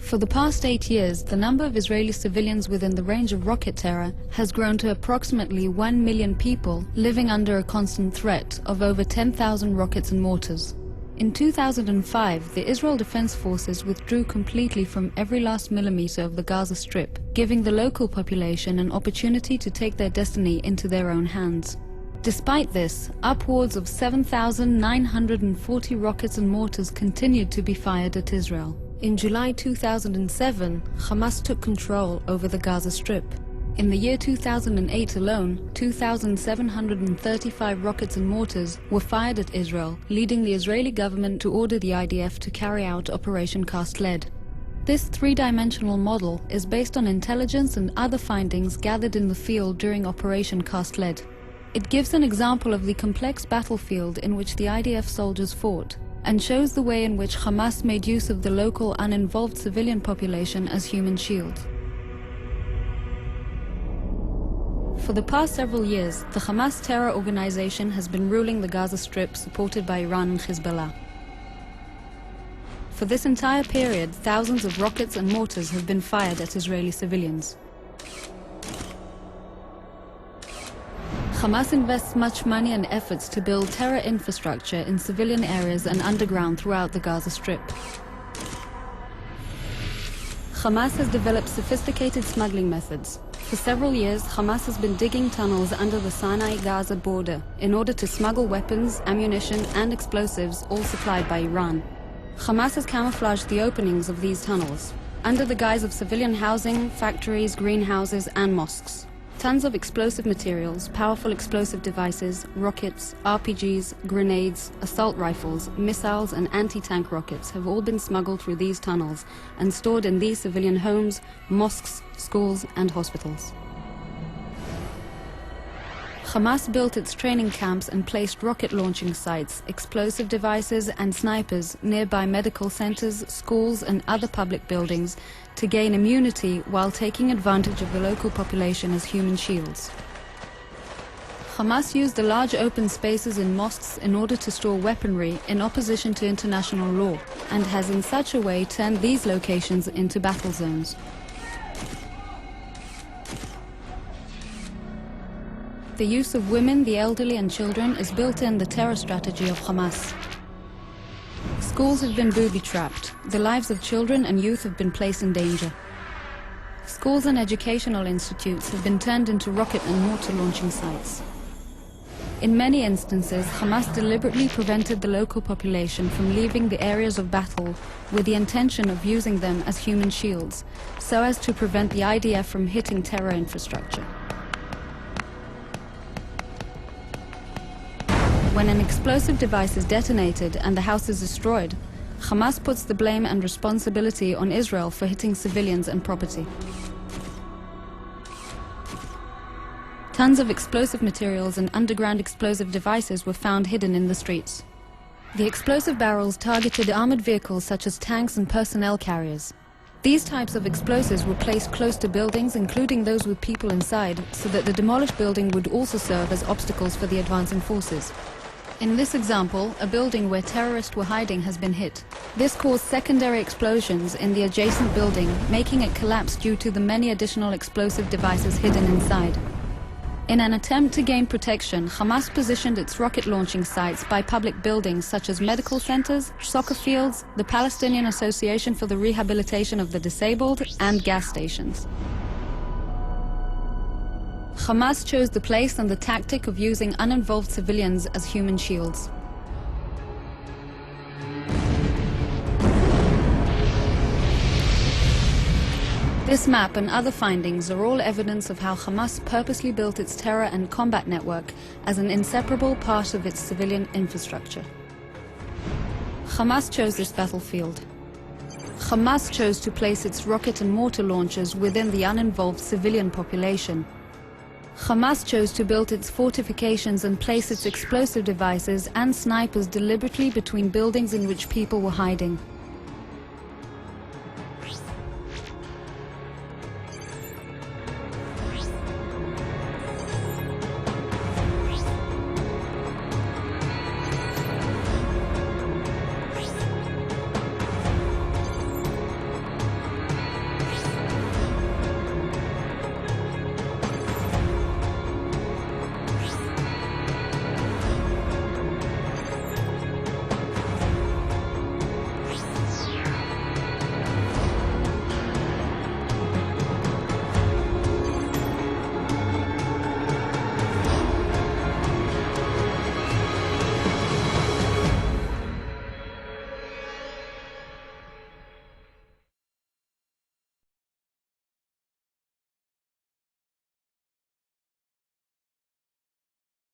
For the past 8 years, the number of Israeli civilians within the range of rocket terror has grown to approximately 1 million people living under a constant threat of over 10,000 rockets and mortars. In 2005, the Israel Defense Forces withdrew completely from every last millimeter of the Gaza Strip, giving the local population an opportunity to take their destiny into their own hands. Despite this, upwards of 7,940 rockets and mortars continued to be fired at Israel. In July 2007, Hamas took control over the Gaza Strip. In the year 2008 alone, 2,735 rockets and mortars were fired at Israel, leading the Israeli government to order the IDF to carry out Operation Cast Lead. This three-dimensional model is based on intelligence and other findings gathered in the field during Operation Cast Lead. It gives an example of the complex battlefield in which the IDF soldiers fought, and shows the way in which Hamas made use of the local uninvolved civilian population as human shields. For the past several years, the Hamas terror organization has been ruling the Gaza Strip, supported by Iran and Hezbollah. For this entire period, thousands of rockets and mortars have been fired at Israeli civilians. Hamas invests much money and efforts to build terror infrastructure in civilian areas and underground throughout the Gaza Strip. Hamas has developed sophisticated smuggling methods. For several years, Hamas has been digging tunnels under the Sinai-Gaza border in order to smuggle weapons, ammunition and explosives, all supplied by Iran. Hamas has camouflaged the openings of these tunnels under the guise of civilian housing, factories, greenhouses and mosques. Tons of explosive materials, powerful explosive devices, rockets, RPGs, grenades, assault rifles, missiles and anti-tank rockets have all been smuggled through these tunnels and stored in these civilian homes, mosques, schools and hospitals. Hamas built its training camps and placed rocket launching sites, explosive devices and snipers nearby medical centers, schools and other public buildings to gain immunity while taking advantage of the local population as human shields. Hamas used the large open spaces in mosques in order to store weaponry in opposition to international law, and has in such a way turned these locations into battle zones. The use of women, the elderly and children is built in the terror strategy of Hamas. Schools have been booby-trapped. The lives of children and youth have been placed in danger. Schools and educational institutes have been turned into rocket and mortar launching sites. In many instances, Hamas deliberately prevented the local population from leaving the areas of battle with the intention of using them as human shields, so as to prevent the IDF from hitting terror infrastructure. When an explosive device is detonated and the house is destroyed, Hamas puts the blame and responsibility on Israel for hitting civilians and property. Tons of explosive materials and underground explosive devices were found hidden in the streets. The explosive barrels targeted armored vehicles such as tanks and personnel carriers. These types of explosives were placed close to buildings, including those with people inside, so that the demolished building would also serve as obstacles for the advancing forces. In this example, a building where terrorists were hiding has been hit. This caused secondary explosions in the adjacent building, making it collapse due to the many additional explosive devices hidden inside. In an attempt to gain protection, Hamas positioned its rocket launching sites by public buildings such as medical centers, soccer fields, the Palestinian Association for the Rehabilitation of the Disabled, and gas stations. Hamas chose the place and the tactic of using uninvolved civilians as human shields. This map and other findings are all evidence of how Hamas purposely built its terror and combat network as an inseparable part of its civilian infrastructure. Hamas chose this battlefield. Hamas chose to place its rocket and mortar launchers within the uninvolved civilian population. Hamas chose to build its fortifications and place its explosive devices and snipers deliberately between buildings in which people were hiding.